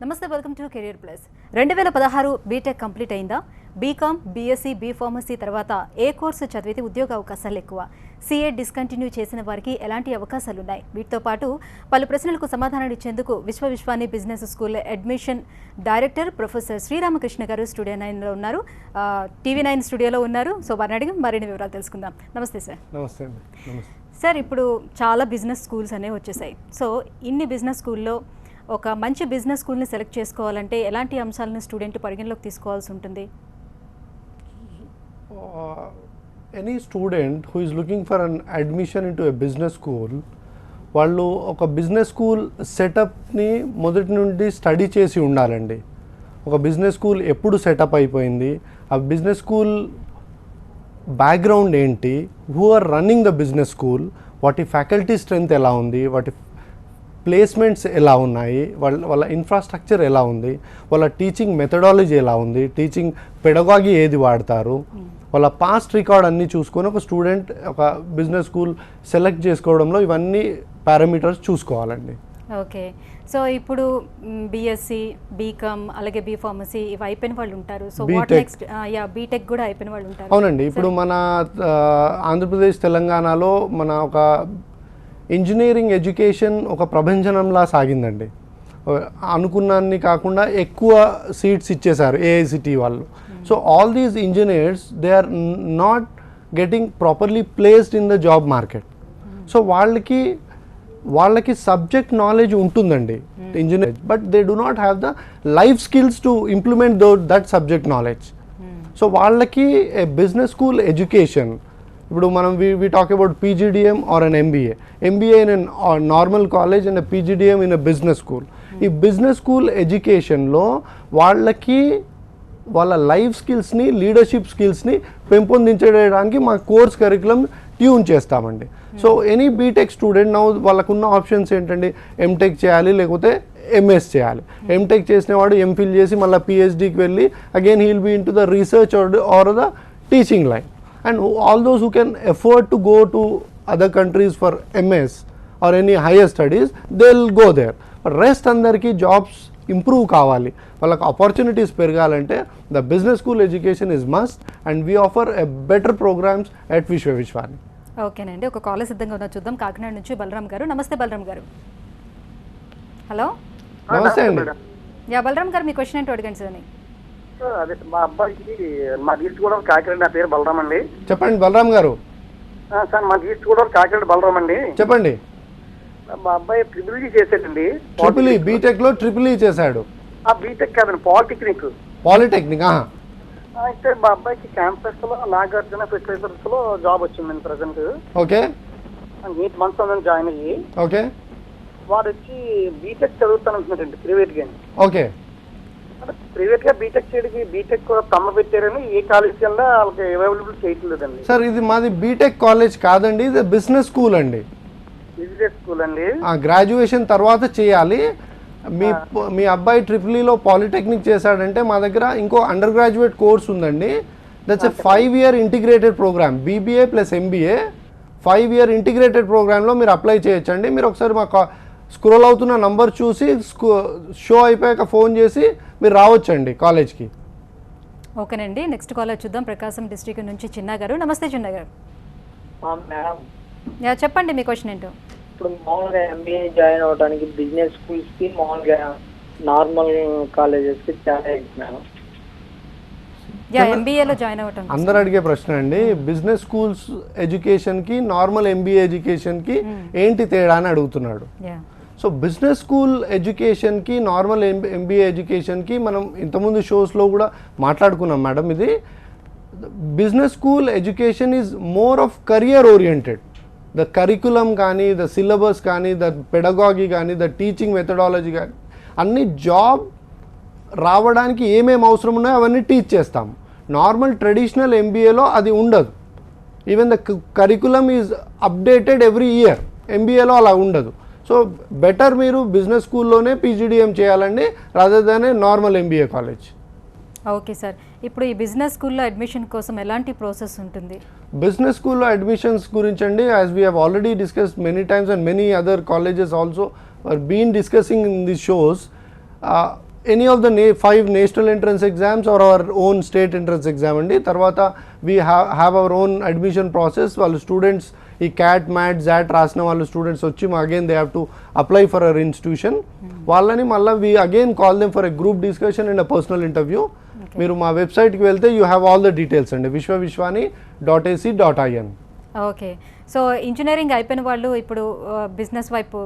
నమస్తే, welcome to career plus. 2016 BTech complete అయిందా? BCom, BSc, B pharmacy తర్వాత ఏ కోర్సు చదివితే ఉద్యోగ అవకాశాలు ఎక్కువ? సీఏ డిస్కంటిన్యూ చేసిన వారికి ఎలాంటి అవకాశాలు ఉన్నాయి? వీటితో పాటు పలు ప్రశ్నలకు సమాధానాలు ఇచ్చేందుకు విశ్వ Vishwani business school admission director professor Sri Ramakrishna గారు స్టూడియో 9లో ఉన్నారు. TV9 స్టూడియోలో ఉన్నారు. సో వారిని అడిగి మరిన్ని వివరాలు తెలుసుకుందాం. నమస్తే సార్. నమస్తే. సార్, ఇప్పుడు చాలా బిజినెస్ స్కూల్స్ అనేవి వచ్చేసాయి. సో ఇన్ని బిజినెస్ స్కూల్లో ఒక మంచి బిజినెస్ స్కూల్ని సెలెక్ట్ చేసుకోవాలంటే ఎలాంటి అంశాలను స్టూడెంట్ పరిగణలోకి తీసుకోవాల్సి ఉంటుంది? Any student who is looking for an admission into a business school, వాళ్ళు ఒక బిజినెస్ స్కూల్ సెటప్ని మొదటి నుండి స్టడీ చేసి ఉండాలండి. ఒక బిజినెస్ స్కూల్ ఎప్పుడు సెటప్ అయిపోయింది, ఆ బిజినెస్ స్కూల్ బ్యాక్గ్రౌండ్ ఏంటి, who are running the business school, వాటి ఫ్యాకల్టీ స్ట్రెంత్ ఎలా ఉంది, వాటి ప్లేస్మెంట్స్ ఎలా ఉన్నాయి, వాళ్ళ ఇన్ఫ్రాస్ట్రక్చర్ ఎలా ఉంది, వాళ్ళ టీచింగ్ మెథడాలజీ ఎలా ఉంది, టీచింగ్ పెడగాగి ఏది వాడతారు, వాళ్ళ పాస్ట్ రికార్డ్ అన్నీ చూసుకొని ఒక స్టూడెంట్ ఒక బిజినెస్ స్కూల్ సెలెక్ట్ చేసుకోవడంలో ఇవన్నీ పారామీటర్స్ చూసుకోవాలండి. ఓకే. సో ఇప్పుడు బీఎస్సీ, బీకామ్, అలాగే బీ ఫార్మసీ ఇవి అయిపోయిన వాళ్ళు ఉంటారు. So what next? బీటెక్ కూడా అయిపోయిన వాళ్ళు ఉంటారు. అవునండి. ఇప్పుడు మన ఆంధ్రప్రదేశ్, తెలంగాణలో మన ఒక ఇంజనీరింగ్ ఎడ్యుకేషన్ ఒక ప్రభంజనంలా సాగిందండి. అనుకున్నాన్ని కాకుండా ఎక్కువ సీట్స్ ఇచ్చేశారు ఏఐసిటీ వాళ్ళు. So all these engineers they are not getting properly placed in the job market. So వాళ్ళకి సబ్జెక్ట్ నాలెడ్జ్ ఉంటుందండి engineer, but they do not have the life skills to implement that subject knowledge. So వాళ్ళకి a business school education, ఇప్పుడు మనం we talk about PGDM or an MBA in a normal college and a PGDM in a business school. ఈ business school ఎడ్యుకేషన్లో వాళ్ళకి వాళ్ళ life స్కిల్స్ని, leadership స్కిల్స్ని పెంపొందించడానికి మా కోర్స్ కరికులం ట్యూన్ చేస్తామండి. So any BTech student now వాళ్ళకున్న ఆప్షన్స్ ఏంటండి, ఎంటెక్ చేయాలి లేకపోతే ఎంఎస్ చేయాలి. ఎంటెక్ చేసిన వాడు ఎంఫిల్ చేసి మళ్ళీ పిహెచ్డికి వెళ్ళి again he'll be in to the research or the teaching line. And all those who can afford to go to other countries for MS or any higher studies, they'll go there. But rest andarki jobs improve kavali, వాళ్ళకి opportunities పెరగాలంటే the business school education is must, and we offer a better programs at Vishwa Vishwani. ఓకేనండి, ఒక call సిద్ధంగా ఉందో చూద్దాం. కాకినాడ నుంచి బలరాం గారు. నమస్తే బలరాం గారు. హలో, నమస్తే అండి. బలరాం గారు, మీ క్వశ్చన్ ఏంటో అడగండి సార్. అదే మా అబ్బాయికి మా ఈస్ట్ కూడా కాకినాడ, నా పేరు బలరాం అండి. చెప్పండి బలరాం గారు. సార్ మా ఈస్ట్ కూడా కాకినాడ బలరాం అండి. చెప్పండి. మా అబ్బాయి ట్రిపుల్ ఈ చేశాడండి. బీటెక్ లో ట్రిపుల్ ఈ చేశాడు. బీటెక్ కాదండి, పాలిటెక్నిక్. అయితే మా అబ్బాయికి క్యాంపస్ లో నాగార్జున ఫెర్టిలైజర్స్ లో జాబ్ వచ్చిందండి ప్రెసెంట్. ఓకే. 8 months ఉందని జాయిన్ అయ్యి. ఓకే. వాడు వచ్చి బీటెక్ చదువుతాను అంటున్నాడండి ప్రైవేట్ గా. ఓకే. ప్రైవేట్ గా బీటెక్ చేయడానికి బీటెక్ తమ్మ పెట్టారని ఏ కాలేజ్ కింద వాళ్ళకి అవైలబుల్ చేయట్లేదండి. సార్, ఇది మాది బీటెక్ కాలేజ్ కాదండి, ఇది బిజినెస్ స్కూల్ అండి. బిజినెస్ స్కూల్ అండి. గ్రాడ్యుయేషన్ తర్వాత చేయాలి. మీ అబ్బాయి ట్రిపుల్ ఈలో పాలిటెక్నిక్ చేశాడంటే మా దగ్గర ఇంకో అండర్ గ్రాడ్యుయేట్ కోర్స్ ఉందండి. That's a 5-year integrated program, BBA + MBA 5-year integrated ప్రోగ్రాంలో మీరు అప్లై చేయొచ్చండి. మీరు ఒకసారి మా స్క్రోల్ అవుతున్న నంబర్ చూసి షో అయిపోయాక ఫోన్ చేసి మీరు రావచ్చండి కాలేజ్కి. ఓకేనండి, నెక్స్ట్ కాల్ చూద్దాం. ప్రకాశం డిస్ట్రిక్ట్ నుంచి చిన్న గారు. నమస్తే చిన్న గారు. చెప్పండి మీ క్వశ్చన్ ఏంటో. ఇప్పుడు మామూలుగా MBA జాయిన్ అవడానికి బిజినెస్ స్కూల్స్కి మామూలుగా నార్మల్ కాలేజెస్కి చాలా ఇస్తున్నాను. MBAలో జాయిన్ అవ్వటం అందరు అడిగే ప్రశ్న అండి. బిజినెస్ స్కూల్స్ ఎడ్యుకేషన్కి నార్మల్ MBA ఎడ్యుకేషన్కి ఏంటి తేడా అని అడుగుతున్నాడు. సో బిజినెస్ స్కూల్ ఎడ్యుకేషన్కి నార్మల్ MBA ఎడ్యుకేషన్కి మనం ఇంతకుముందు షోస్లో కూడా మాట్లాడుకున్నాం మేడం. ఇది business school education is more of career oriented. The curriculum కానీ, ద సిలబస్ కానీ, ద పెడగాగి కానీ, ద టీచింగ్ మెథడాలజీ కానీ అన్ని జాబ్ రావడానికి ఏమేమి అవసరం ఉన్నాయో అవన్నీ టీచ్ చేస్తాం. నార్మల్ ట్రెడిషనల్ MBAలో అది ఉండదు. Even the curriculum is updated every year. MBAలో అలా ఉండదు. సో బెటర్ మీరు బిజినెస్ స్కూల్లోనే PGDM చేయాలండి, rather than normal MBA college. Okay sir, ఇప్పుడు ఈ బిజినెస్ స్కూల్లో అడ్మిషన్ కోసం ఎలాంటి ప్రాసెస్ ఉంటుంది? బిజినెస్ స్కూల్లో అడ్మిషన్స్ గురించి అండి, as we have already discussed many times and many other colleges also are been discussing in the shows. Any of the 5 national entrance exams or our own state entrance exam అండి. తర్వాత we have our own admission process. వాళ్ళు students ఈ CAT MAT XAT రాసిన వాళ్ళు students వచ్చి again they have to apply for our institution. వాళ్ళని మళ్ళీ we again call them for a group discussion and a personal interview. మీరు మా వెబ్సైట్కి వెళ్తే you have all the details అండి, vishwavishwani.ac.in. ఓకే. సో ఇంజనీరింగ్ అయిపోయిన వాళ్ళు ఇప్పుడు బిజినెస్ వైపు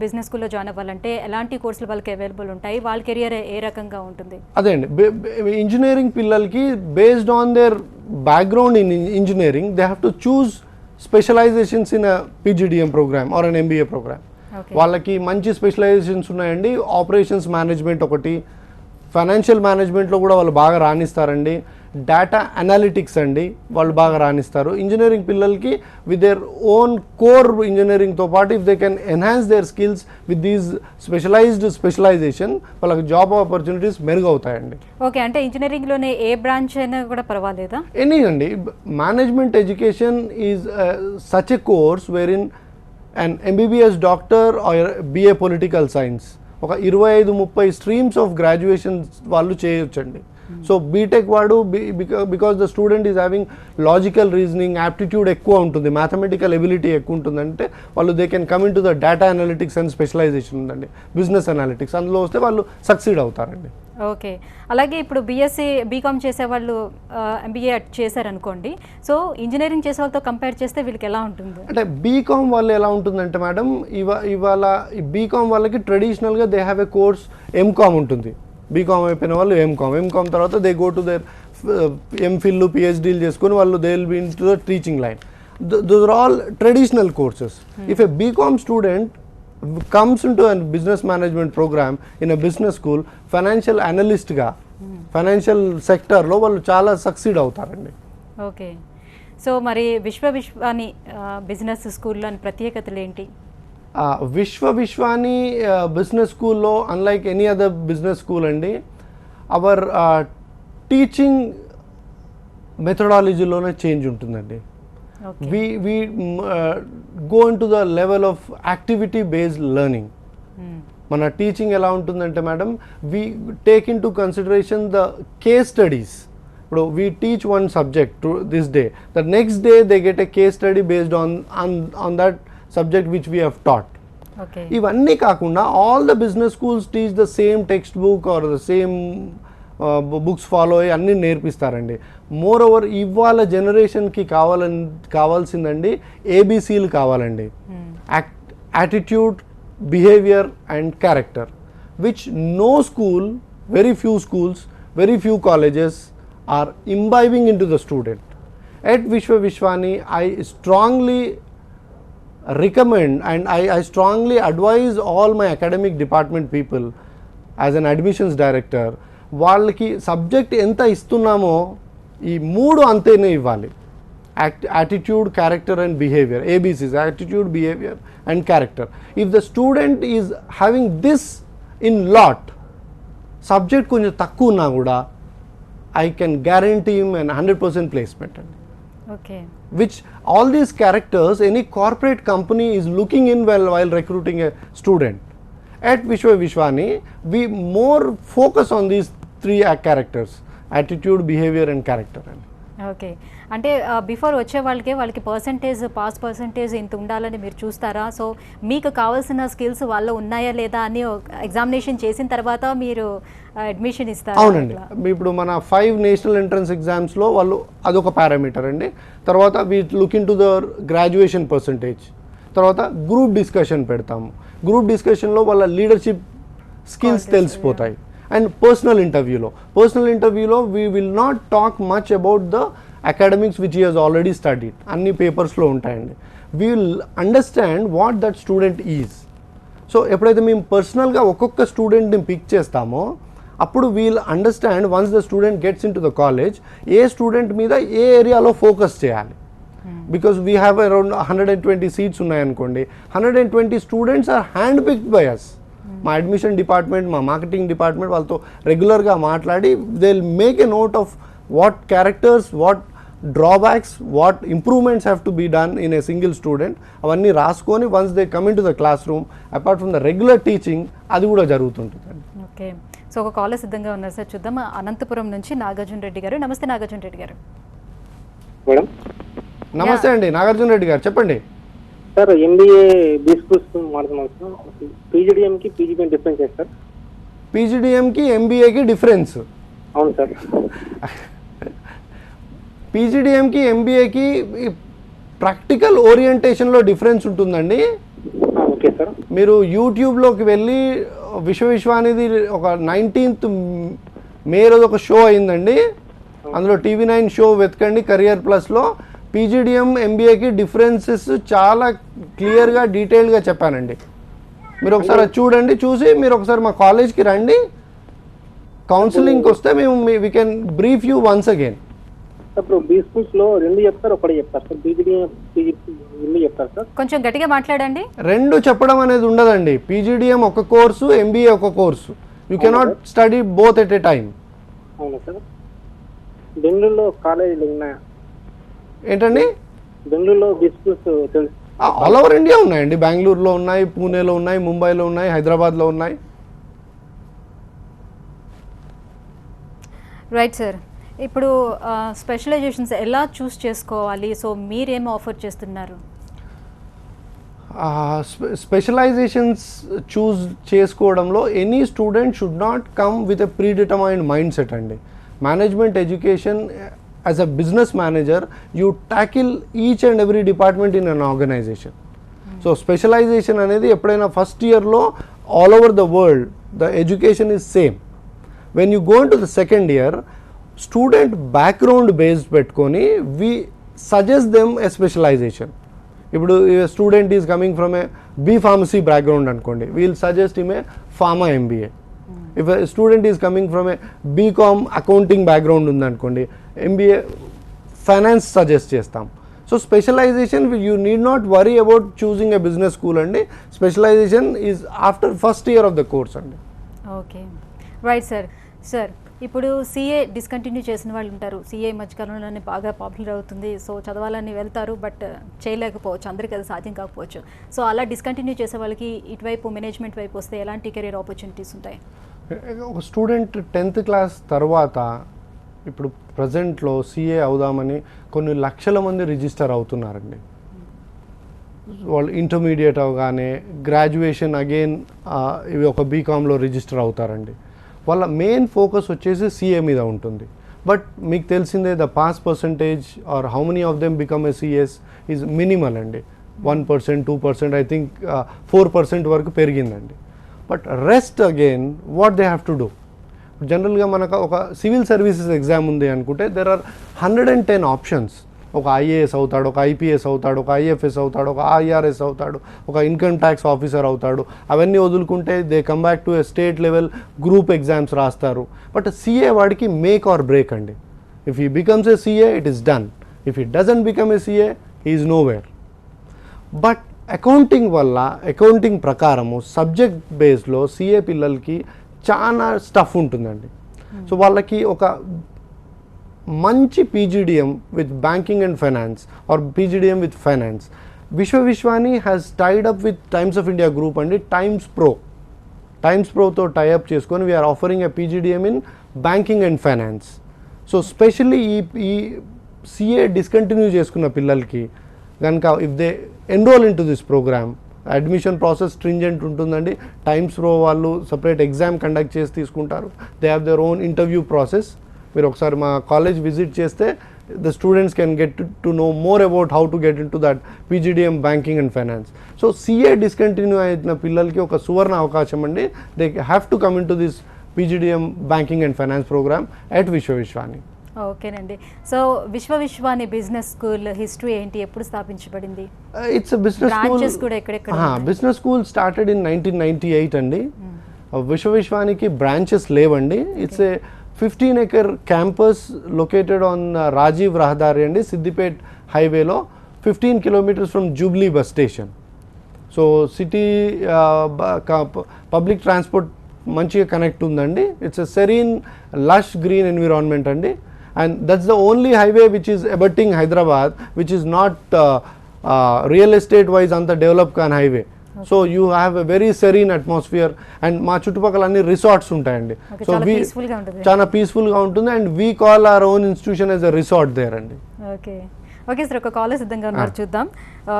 బిజినెస్ స్కూల్లో జాయిన్ అవ్వాలంటే ఎలాంటి కోర్సులు వాళ్ళకి అవైలబుల్ ఉంటాయి, వాళ్ళ కెరియర్ ఏ రకంగా ఉంటుంది? అదే అండి, ఇంజనీరింగ్ పిల్లలకి based on their background in engineering they have to choose specializations in PGDM program or an MBA program. వాళ్ళకి మంచి స్పెషలైజేషన్స్ ఉన్నాయండి. ఆపరేషన్స్ మేనేజ్మెంట్ ఒకటి, ఫైనాన్షియల్ మేనేజ్మెంట్లో కూడా వాళ్ళు బాగా రాణిస్తారండి. డేటా అనాలిటిక్స్ అండి వాళ్ళు బాగా రాణిస్తారు. ఇంజనీరింగ్ పిల్లలకి విత్ దేర్ ఓన్ కోర్ ఇంజనీరింగ్తో పాటు if they can enhance their skills with these specialization వాళ్ళకి జాబ్ ఆపర్చునిటీస్ మెరుగవుతాయండి. ఓకే, అంటే ఇంజనీరింగ్లోనే ఏ బ్రాంచ్ అయినా కూడా పర్వాలేదా? ఎనీ అండి, management education is such a course where in and MBBS doctor or BA political science ఒక 25-30 స్ట్రీమ్స్ ఆఫ్ గ్రాడ్యుయేషన్ వాళ్ళు చేయొచ్చండి. సో బీటెక్ వాడు because the student is having logical reasoning aptitude ఎక్కువ ఉంటుంది, మ్యాథమెటికల్ ఎబిలిటీ ఎక్కువ ఉంటుందంటే వాళ్ళు they can come in to the data analytics and specialization ఉందండి, బిజినెస్ అనాలిటిక్స్, అందులో వస్తే వాళ్ళు సక్సీడ్ అవుతారండి. ఓకే, అలాగే ఇప్పుడు BCom చేసేవాళ్ళు MBA చేశారనుకోండి, సో ఇంజనీరింగ్ చేసే వాళ్ళతో కంపేర్ చేస్తే వీళ్ళకి ఎలా ఉంటుంది? అంటే BCom వాళ్ళు ఎలా ఉంటుందంటే మేడం, ఇవాళ BCom వాళ్ళకి ట్రెడిషనల్గా they have a course MCom ఉంటుంది. BCom అయిపోయిన వాళ్ళు MCom తర్వాత they go to their MPhil PhDలు చేసుకొని వాళ్ళు they will be in to the teaching line. Those are all traditional courses. If a BCom student comes into a business management program in a business school, financial అనలిస్ట్గా financial సెక్టర్లో వాళ్ళు చాలా succeed అవుతారండి. Okay, so మరి విశ్వవిశ్వాని business స్కూల్లోని ప్రత్యేకతలు ఏంటి? విశ్వవిశ్వాని business స్కూల్లో unlike any other business school అండి, అవర్ టీచింగ్ మెథడాలజీలోనే చేంజ్ ఉంటుందండి. We go into the level of activity based learning. మన టీచింగ్ ఎలా ఉంటుందంటే madam, we take into consideration the case studies. ఇప్పుడు we teach one subject to this day, the next day they get a case study based on that subject which we have taught. Okay. ఇవన్నీ కాకుండా all the business schools teach the same textbook or the same books follow అయ్యి అన్నీ నేర్పిస్తారండి. More over ఇవాళ జనరేషన్కి కావాల్సిందండి ABCలు కావాలండి, attitude, behaviour and character, which no school, very few schools, very few colleges are imbibing in to the student. At Vishwavishwani I strongly recommend and I strongly advise all my academic department people as an admissions director, వాళ్ళకి subject ఎంత ఇస్తున్నామో ఈ 3 అంతేనే ఇవ్వాలి. Attitude, character and behaviour, ABCs, attitude, behaviour and character. If the student is having this in lot, subject కొంచెం తక్కువ ఉన్నా కూడా I can guarantee him and 100% placement అండి. Okay, which all these characters any corporate company is looking in while recruiting a student. At Vishwavishwani we more focus on these 3 characters: attitude, behavior and character. Okay, అంటే before వచ్చే వాళ్ళకి pass percentage ఇంత ఉండాలని మీరు చూస్తారా? So మీకు కావాల్సిన skills వాళ్ళు ఉన్నాయా లేదా అని ఎగ్జామినేషన్ చేసిన తర్వాత మీరు అడ్మిషన్ ఇస్తారు? అవునండి, ఇప్పుడు మన 5 నేషనల్ ఎంట్రన్స్ ఎగ్జామ్స్లో వాళ్ళు అదొక పారామీటర్ అండి. తర్వాత we look in to the graduation percentage. తర్వాత గ్రూప్ డిస్కషన్ పెడతాము. గ్రూప్ డిస్కషన్లో వాళ్ళ లీడర్షిప్ స్కిల్స్ తెలిసిపోతాయి. అండ్ పర్సనల్ ఇంటర్వ్యూలో we will not talk much about the academics which he has already studied, అన్ని పేపర్స్లో ఉంటాయండి. We will understand what that student is. So ఎప్పుడైతే మేము పర్సనల్గా ఒక్కొక్క స్టూడెంట్ని పిక్ చేస్తామో అప్పుడు wheel understand once the student gets in to the college A student మీద ఏ ఏరియాలో ఫోకస్ చేయాలి. Because we have around 120 seats ఉన్నాయనుకోండి, 120 students are hand picked by us. మా అడ్మిషన్ డిపార్ట్మెంట్, మా మార్కెటింగ్ డిపార్ట్మెంట్ వాళ్ళతో రెగ్యులర్గా మాట్లాడి they will make a note of what characters, what drawbacks, what improvements have to be done in a single student అవన్నీ రాసుకొని once they come in to the class room apart from the regular teaching అది కూడా జరుగుతుంటుంది. Okay, so ఒక caller సిద్ధంగా ఉన్నారు sir, చూద్దాం. అనంతపురం నుంచి నాగార్జున రెడ్డి గారు. నమస్తే నాగార్జున రెడ్డి గారు. మేడం నమస్తే అండి నాగార్జున రెడ్డి గారు, చెప్పండి. సార్ ఎంబీఏ బీస్కూల్స్ మాట్లాడుతున్నాం సార్. పీజీడీఎంకి పీజీబీఎం డిఫరెన్స్ ఏంటి సార్? పీజీడీఎంకి ఎంబీఏకి డిఫరెన్స్? అవును సార్. పీజీడీఎంకి ఎంబీఏకి ప్రాక్టికల్ ఓరియంటేషన్లో డిఫరెన్స్ ఉంటుందండి. Okay sir. మీరు యూట్యూబ్లోకి వెళ్ళి విశ్వవిశ్వానిది ఒక 19th మే రోజు ఒక షో అయిందండి, అందులో TV9 షో వెతకండి కెరియర్ ప్లస్లో. పీజీడీఎం ఎంబీఏకి డిఫరెన్సెస్ చాలా క్లియర్గా డీటెయిల్గా చెప్పానండి. మీరు ఒకసారి అది చూడండి, చూసి మీరు ఒకసారి మా కాలేజ్కి రండి, కౌన్సిలింగ్కి వస్తే మేము we can brief you once again. ఇప్పుడు బీస్కూల్స్లో రెండు చెప్తారు, ఒకటి చెప్తారు సార్. పీజీడీఎం రెండు చెప్తారు సార్. కొంచెం గట్టిగా మాట్లాడండి. రెండు చెప్పడం అనేది ఉండదండి. పీజీడీఎం ఒక కోర్సు, ఎంబీఏ ఒక course. You cannot study both at a time. అవునా సార్. బెంగళూరులో కాలేజీలు ఉన్నాయా? ఏంటండి? బెంగళూరులో బీస్కూల్స్ తెలుసు. ఆల్ ఓవర్ ఇండియా ఉన్నాయండి. బెంగళూరులో ఉన్నాయి, పూణేలో ఉన్నాయి, ముంబైలో ఉన్నాయి, హైదరాబాద్లో ఉన్నాయి. Right sir. ఇప్పుడు స్పెషలైజేషన్స్ ఎలా చూస్ చేసుకోవాలి? సో మీరేం ఆఫర్ చేస్తున్నారు? స్పెషలైజేషన్స్ చూస్ చేసుకోవడంలో any student should not come with a predetermined mind set అండి. Management education as a business manager you tackle each and every department in an organisation. So specialisation అనేది ఎప్పుడైనా first ఇయర్లో all over the world the education is same. When you go in to the second year, student background based పెట్టుకొని we suggest them a specialisation. ఇప్పుడు student is coming from a B pharmacy background అనుకోండి, we'll suggest him a pharma MBA. If student is coming from a BCom accounting background ఉందనుకోండి, MBA finance suggest చేస్తాం. So specialisation you need not worry about choosing a business school అండి. Specialisation is after first year of the course అండి. Okay, right sir. Sir, ఇప్పుడు CA discontinue చేసిన వాళ్ళు ఉంటారు. CA మధ్యకాలంలోనే బాగా popular అవుతుంది. సో చదవాలని వెళ్తారు, బట్ చేయలేకపోవచ్చు, అందరికీ అది సాధ్యం కాకపోవచ్చు. సో అలా డిస్కంటిన్యూ చేసే వాళ్ళకి ఇటువైపు మేనేజ్మెంట్ వైపు వస్తే ఎలాంటి కెరీర్ ఆపర్చునిటీస్ ఉంటాయి? ఒక స్టూడెంట్ 10th క్లాస్ తర్వాత ఇప్పుడు ప్రజెంట్లో సీఏ అవుదామని కొన్ని లక్షల మంది రిజిస్టర్ అవుతున్నారండి. వాళ్ళు ఇంటర్మీడియట్ అవగానే గ్రాడ్యుయేషన్ అగైన్ ఇవి ఒక బీకామ్లో రిజిస్టర్ అవుతారండి. వాళ్ళ మెయిన్ ఫోకస్ వచ్చేసి సీఏ మీద ఉంటుంది. బట్ మీకు తెలిసిందే the pass percentage or how many of them become a CS is minimal అండి. 1%, 2%, ఐ థింక్ 4% వరకు పెరిగిందండి. But rest again what they have to do. జనరల్గా మనకు ఒక సివిల్ సర్వీసెస్ ఎగ్జామ్ ఉంది అనుకుంటే దెర్ ఆర్ 110 ఆప్షన్స్. ఒక ఐఏఎస్ అవుతాడు, ఒక ఐపీఎస్ అవుతాడు, ఒక ఐఎఫ్ఎస్ అవుతాడు, ఒక ఐఆర్ఎస్ అవుతాడు, ఒక ఇన్కమ్ ట్యాక్స్ ఆఫీసర్ అవుతాడు. అవన్నీ వదులుకుంటే they come back to a state level group exams రాస్తారు. బట్ సీఏ వాడికి మేక్ ఆర్ బ్రేక్ అండి. If he becomes a CA it is done. If he doesn't become a CA he is nowhere. But accounting వల్ల, accounting ప్రకారము subject బేస్లో CA పిల్లలకి చాలా stuff ఉంటుందండి. So వాళ్ళకి ఒక మంచి PGDM with banking and finance or PGDM with finance, Vishwa Vishwani has tied up with times of India group అండి. టైమ్స్ ప్రోతో టైఅప్ చేసుకొని we are offering a PGDM in banking and finance. So specially ఈ CA discontinue చేసుకున్న పిల్లలకి కనుక if they enroll in to this program, admission process stringent ఉంటుందండి. Times Pro వాళ్ళు separate exam conduct చేసి తీసుకుంటారు. They have their own interview process. మీరు ఒకసారి మా కాలేజ్ విజిట్ చేస్తే the students can get to know more about how to get in to that PGDM banking and finance. So CA discontinue అయిన పిల్లలకి ఒక సువర్ణ అవకాశం అండి. They have to come in to this PGDM banking and finance program at Vishwa Vishwani. ఓకేనండి. So విశ్వ Vishwani business school history ఏంటి, ఎప్పుడు స్థాపించబడింది? It's business school. Business school started in 1998 అండి. విశ్వ విశ్వానికి బ్రాంచెస్ లేవండి. It's a 15-acre campus located on Rajiv Rahadari అండి, సిద్దిపేట్ హైవేలో 15 kilometers from Jubilee bus station. So city public transport మంచిగా కనెక్ట్ ఉందండి. It's a serene lush green environment అండి. And that's the only highway which is abutting Hyderabad, which is not real estate wise అంత develop కాని highway. So you have a very serene atmosphere. And మా చుట్టుపక్కల అన్ని resorts ఉంటాయండి. So చాలా పీస్ఫుల్గా ఉంటుంది. And we call our own institution as a resort there అండి. ఓకే ఓకే సార్, ఒక కాలర్ సిద్ధంగా ఉన్నారు, చూద్దాం.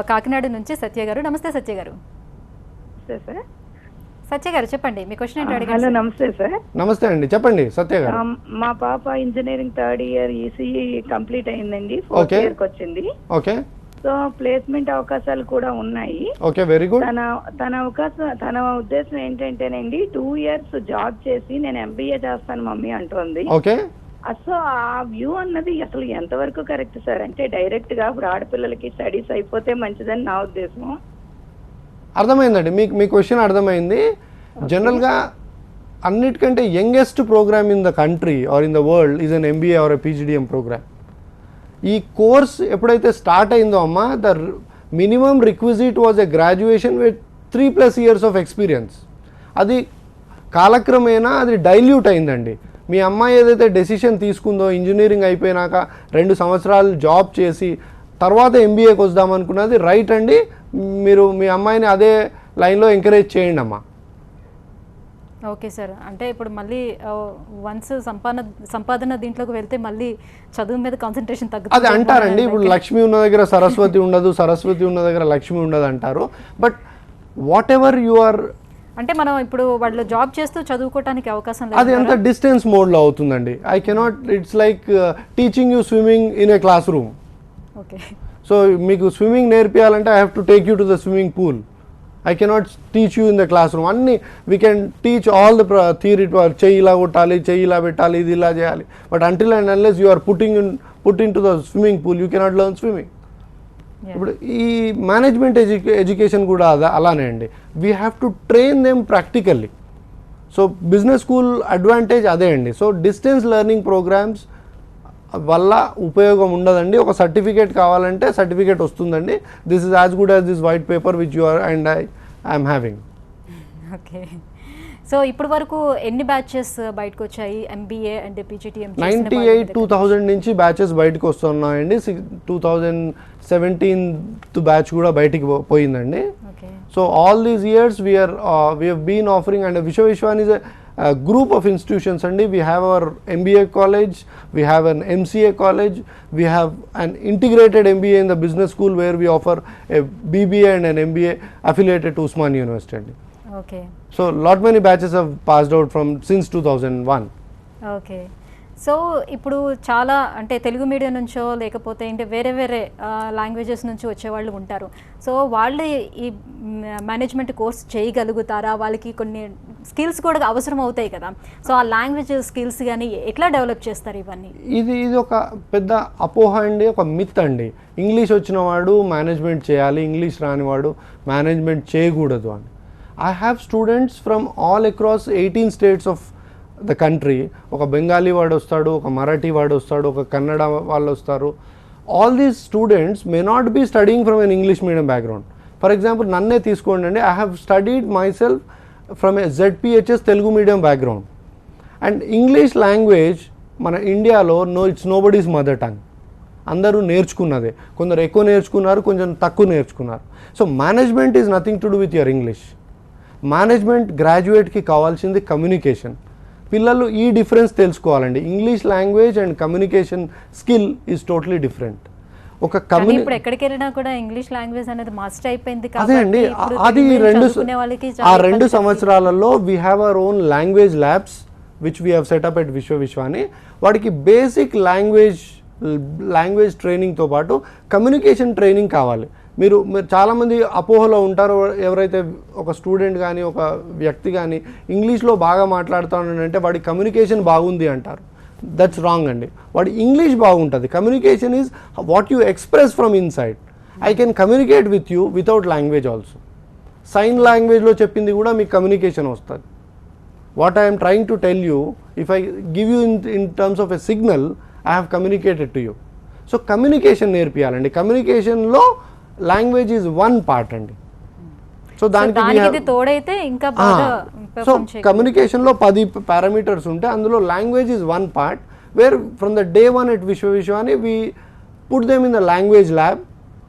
కాకినాడ నుంచి సత్య గారు. నమస్తే సత్య గారు. సత్య గారు చెప్పండి, మీ క్వశ్చన్ ఏంటో అడగండి. హలో, నమస్తే సార్. నమస్తే అండి, చెప్పండి సత్య గారు. మా పాప engineering third year ECE complete అయిందండి, ఫోర్త్ ఇయర్ కి వచ్చింది. ఓకే. సో ప్లేస్మెంట్ అవకాశాలు కూడా ఉన్నాయి. Okay, very good. తన ఉద్దేశం ఏంటంటేనండి 2 years జాబ్ చేసి నేను ఎంబీఏ చేస్తాను మమ్మీ అంటోంది. ఓకే. సో ఆ వ్యూ అన్నది అసలు ఎంతవరకు కరెక్ట్ సార్? అంటే డైరెక్ట్ గా ఇప్పుడు ఆడపిల్లలకి స్టడీస్ అయిపోతే మంచిదని నా ఉద్దేశం. అర్థమైందండి, మీ క్వశ్చన్ అర్థమైంది. జనరల్గా అన్నిటికంటే youngest program in the country or in the world is an MBA or a PGDM program. ఈ కోర్స్ ఎప్పుడైతే స్టార్ట్ అయిందో అమ్మ, the minimum requisite was a graduation with 3+ years of experience. అది కాలక్రమేణా అది డైల్యూట్ అయిందండి. మీ అమ్మాయి ఏదైతే డెసిషన్ తీసుకుందో ఇంజనీరింగ్ అయిపోయినాక 2 సంవత్సరాలు జాబ్ చేసి తర్వాత ఎంబీఏకి వద్దామనుకున్నది రైట్ అండి. మీరు మీ అమ్మాయిని అదే లైన్లో ఎంకరేజ్ చేయండి అమ్మా. ఓకే సార్, అంటే ఇప్పుడు మళ్ళీ వన్స్ సంపాదన దీంట్లోకి వెళ్తే మళ్ళీ చదువు మీద కాన్సన్ట్రేషన్ తగ్గుతుంది. అది అంటారండి, ఇప్పుడు లక్ష్మి ఉన్న దగ్గర సరస్వతి ఉండదు, సరస్వతి ఉన్న దగ్గర లక్ష్మి ఉండదు అంటారు. But whatever you are, అంటే మనం ఇప్పుడు వాళ్ళు జాబ్ చేస్తూ చదువుకోవడానికి అవకాశం లేదు. అది ఎంత డిస్టెన్స్ మోడ్లో అవుతుందండి. I cannot, it's like teaching you swimming in a classroom. Okay. So మీకు స్విమ్మింగ్ నేర్పియాలంటే I have to take you to the swimming pool. I cannot teach you in the classroom. అన్ని we can teach all the theory, చెయ్యి ఇలా కొట్టాలి, చెయ్యి ఇలా పెట్టాలి, ఇది ఇలా చేయాలి. But until and unless you are put into the swimming pool, you cannot learn swimming. ఇప్పుడు ఈ మేనేజ్మెంట్ ఎడ్యుకేషన్ కూడా అలానే అండి. We have to train them practically. So business school advantage అదే అండి. సో డిస్టెన్స్ లెర్నింగ్ ప్రోగ్రామ్స్ వల్ల ఉపయోగం ఉండదండి. ఒక సర్టిఫికేట్ కావాలంటే సర్టిఫికేట్ వస్తుందండి. This is as good as this white paper which you are and I'm having. Okay. So ఇప్పటి వరకు ఎన్ని బ్యాచెస్ బయటకు వచ్చాయి ఎంబీఏ అండ్ పీజీడీఎం? 98-2000 నుంచి బ్యాచెస్ బయటకు వస్తున్నాయండి. 2017 బ్యాచ్ కూడా బయటికి పోయిందండి. So all these years we have been offering, and Vishwa Vishwani is a group of institutions అండి. We have our MBA college, we have an MCA college, we have an integrated MBA in the business school where we offer a BBA and an MBA affiliated to Usmania University అండి. Okay. So lot many batches have passed out from since 2001. Okay. So ఇప్పుడు చాలా అంటే Telugu medium నుంచో లేకపోతే అంటే వేరే వేరే languages నుంచి వచ్చేవాళ్ళు ఉంటారు. సో వాళ్ళు ఈ మేనేజ్మెంట్ కోర్స్ చేయగలుగుతారా? వాళ్ళకి కొన్ని స్కిల్స్ కూడా అవసరం అవుతాయి కదా. సో ఆ లాంగ్వేజ్ స్కిల్స్ కానీ ఎట్లా డెవలప్ చేస్తారు ఇవన్నీ? ఇది ఒక పెద్ద అపోహ అండి, ఒక మిత్ అండి. ఇంగ్లీష్ వచ్చిన వాడు మేనేజ్మెంట్ చేయాలి, ఇంగ్లీష్ రానివాడు మేనేజ్మెంట్ చేయకూడదు అని. I have students from all across 18 states of the country. ఒక బెంగాలీ వాడు వస్తాడు, ఒక మరాఠీ వాడు వస్తాడు, ఒక కన్నడ వాళ్ళు వస్తారు. All these students may not be studying from an English medium background. For example నన్నే తీసుకోండి అండి. I have studied myself from a ZPHS Telugu medium background. And English language మన ఇండియాలో ఇట్స్ నోబడీస్ మదర్ టంగ్. అందరూ నేర్చుకున్నదే. కొందరు ఎక్కువ నేర్చుకున్నారు, కొంచెం తక్కువ నేర్చుకున్నారు. So management is nothing to do with your English. Management గ్రాడ్యుయేట్కి కావాల్సింది కమ్యూనికేషన్. పిల్లలు ఈ డిఫరెన్స్ తెలుసుకోవాలండి. English language and communication skill is totally different. ఒక ఇప్పుడు ఎక్కడికి వెళ్ళినా కూడా ఇంగ్లీష్ లాంగ్వేజ్ అనేది మస్ట్ అయిపోయింది. అదే అండి, అది ఆ 2 సంవత్సరాలలో we have our own language labs which we have setup at Vishwa Vishwani. వాడికి బేసిక్ లాంగ్వేజ్ ట్రైనింగ్తో పాటు కమ్యూనికేషన్ ట్రైనింగ్ కావాలి. మీరు చాలామంది అపోహలో ఉంటారు. ఎవరైతే ఒక స్టూడెంట్ కానీ ఒక వ్యక్తి కానీ ఇంగ్లీష్లో బాగా మాట్లాడుతానంటే వాడి కమ్యూనికేషన్ బాగుంది అంటారు. దట్స్ రాంగ్ అండి. వాడి ఇంగ్లీష్ బాగుంటుంది. Communication is what you express from inside. I can communicate with you without language also. Sign లాంగ్వేజ్లో చెప్పింది కూడా మీకు కమ్యూనికేషన్ వస్తుంది. What I'm trying to tell you, if I give you in terms of a signal, I have communicated to you. So communication నేర్పియాలండి. కమ్యూనికేషన్లో language is one part అండి. So దానికి తోడైతే ఇంకా సో కమ్యూనికేషన్లో 10 పారామీటర్స్ ఉంటే అందులో language is one part, where from the day 1 at Vishwa Vishwani we put them in the language lab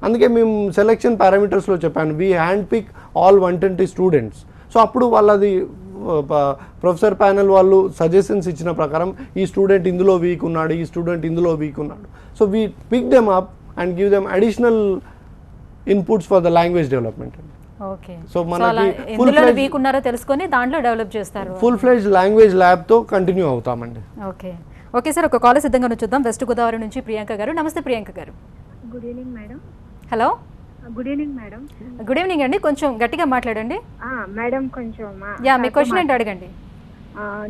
అందుకే మేము సెలెక్షన్ పారామీటర్స్లో చెప్పాను, we hand pick all 120 students. So అప్పుడు వాళ్ళది ప్రొఫెసర్ ప్యానెల్ వాళ్ళు సజెషన్స్ ఇచ్చిన ప్రకారం ఈ స్టూడెంట్ ఇందులో వీక్ ఉన్నాడు, ఈ స్టూడెంట్ ఇందులో వీక్ ఉన్నాడు. So we pick them up and give them additional inputs for the language development. Okay, so మనకి ఎందులో వీక్ ఉన్నారో తెలుసుకొని దాంట్లో డెవలప్ చేస్తారు. ఫుల్ ఫ్లెడ్జ్ లాంగ్వేజ్ ల్యాబ్తో కంటిన్యూ అవుతామండి. ఓకే ఓకే సార్, ఒక కాల్ సిద్ధంగా చూద్దాం. వెస్ట్ గోదావరి నుంచి ప్రియాంక గారు. నమస్తే ప్రియాంక గారు. Good evening madam. Hello, good evening madam. Good evening అండి, కొంచెం గట్టిగా మాట్లాడండి. మేడం కొంచెం మీ క్వశ్చన్ ఏంటి అడగండి.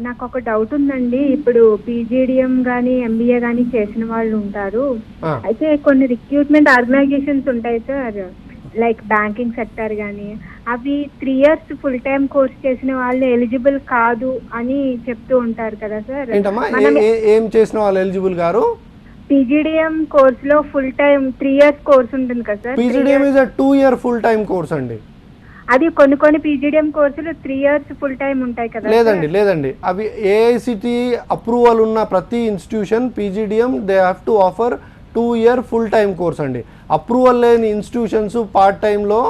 నాకు ఒక డౌట్ ఉందండి. ఇప్పుడు PGDM కానీ MBA కానీ చేసిన వాళ్ళు ఉంటారు, అయితే కొన్ని రిక్రూట్మెంట్ ఆర్గనైజేషన్స్ ఉంటాయి సార్, లైక్ బ్యాంకింగ్ సెక్టర్ కానీ, అవి 3 years ఫుల్ టైం కోర్స్ చేసిన వాళ్ళు ఎలిజిబుల్ కాదు అని చెప్తూ ఉంటారు కదా సార్. ఏం చేసిన వాళ్ళు ఎలిజిబుల్ గారు? PGDM కోర్స్ లో ఫుల్ టైం 3 years కోర్స్ ఉంటుంది కదా sir. PGDM is a 2-year full time course అండి. అది కొన్ని PGDM కోర్సులు 3 years ఫుల్ టైం ఉంటాయి కదా. లేదండి అవి AICTE అప్రూవల్ ఉన్న ప్రతి institution PGDM they have to offer 2-year full time course అండి. అప్రూవల్ లేని ఇన్స్టిట్యూషన్స్ పార్ట్ టైంలో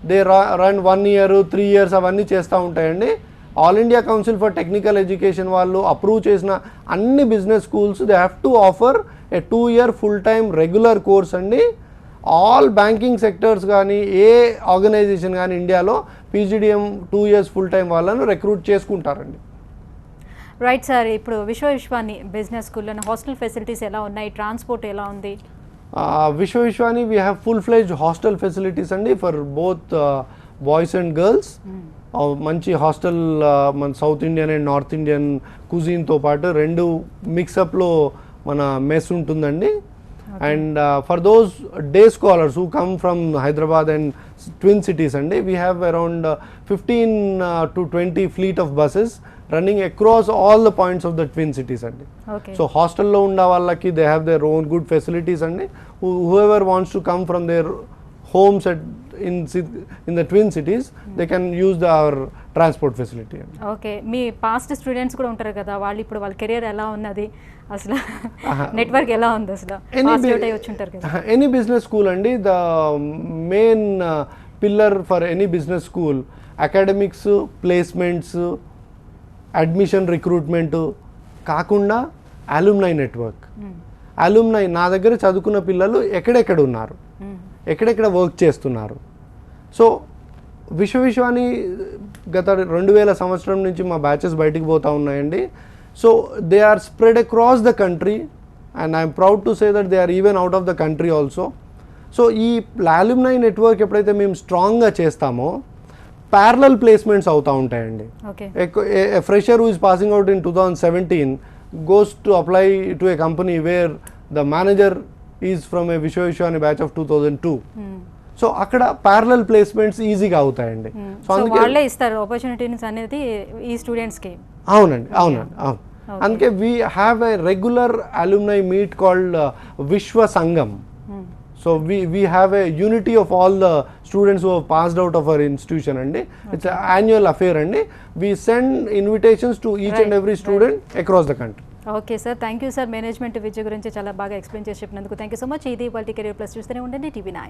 దే రన్ 1 year 3 years అవన్నీ చేస్తూ ఉంటాయండి. All India council for technical education వాళ్ళు అప్రూవ్ చేసిన అన్ని business schools they have to offer A 2-year full time regular course అండి. ఆల్ బ్యాంకింగ్ సెక్టర్స్ కానీ ఏ ఆర్గనైజేషన్ కానీ ఇండియాలో PGDM 2 years ఫుల్ టైం వాళ్ళను రిక్రూట్ చేసుకుంటారండి. రైట్ సార్, ఇప్పుడు విశ్వాని బిజినెస్ స్కూల్లోని హాస్టల్ ఫెసిలిటీస్ ఎలా ఉన్నాయి, ట్రాన్స్పోర్ట్ ఎలా ఉంది? Vishwani we have full fledge hostel facilities అండి for both boys and girls. మంచి హాస్టల్ మన south Indian and north Indian కుజీన్తో పాటు 2 మిక్సప్లో మన మెస్ ఉంటుందండి. And for those day scholars who come from Hyderabad and twin cities అండి, we have around 15 to 20 fleet of buses running across all the points of the twin cities అండి. So హాస్టల్లో ఉన్న వాళ్ళకి they have their own good facilities అండి. Whoever wants to come from their homes in the twin cities, they can use our transport facility. Okay, me past students కూడా ఉంటారు కదా, వాళ్ళు ఇప్పుడు వాళ్ళ కెరియర్ ఎలా ఉన్నది, అసలు నెట్వర్క్ ఎలా ఉంది, అసలు వచ్చి ఉంటారు కదా. ఎనీ బిజినెస్ స్కూల్ అండి, the main pillar for any business school academics, placements, admission, recruitment కాకుండా అలుమ్నై నెట్వర్క్. అలుమ్నై నా దగ్గర చదువుకున్న పిల్లలు ఎక్కడెక్కడ ఉన్నారు, ఎక్కడెక్కడ వర్క్ చేస్తున్నారు. సో విశ్వాని గత 2000 సంవత్సరం నుంచి మా బ్యాచెస్ బయటికి పోతూ ఉన్నాయండి. So they are spread across the country and I'm proud to say that they are even out of the country also. So ఈ అలుమ్నై నెట్వర్క్ ఎప్పుడైతే మేము స్ట్రాంగ్గా చేస్తామో ప్యారలల్ ప్లేస్మెంట్స్ అవుతూ ఉంటాయండి. Fresher who is passing out in 2017 goes to apply to a company where the manager is from a Vishwani batch of 2002. So అక్కడ parallel placements ఈజీగా అవుతాయండి. సో వాళ్ళే ఇస్తారు ఆపర్చునిటీస్ అనేది ఈ స్టూడెంట్స్కి. అవునండి. అందుకే we have a regular alumni meet called Vishwa Sangam. So we have a unity of all the students who have passed out of our institution అండి. It's an annual affair అండి. We send invitations to each and every student across the country. Okay sir, thank you sir. Management విద్య గురించి చాలా బాగా explain చేసి చెప్పినందుకు thank you so much. ఇది వాళ్ళ కెరీర్ ప్లస్ చూస్తూనే ఉండండి TV9.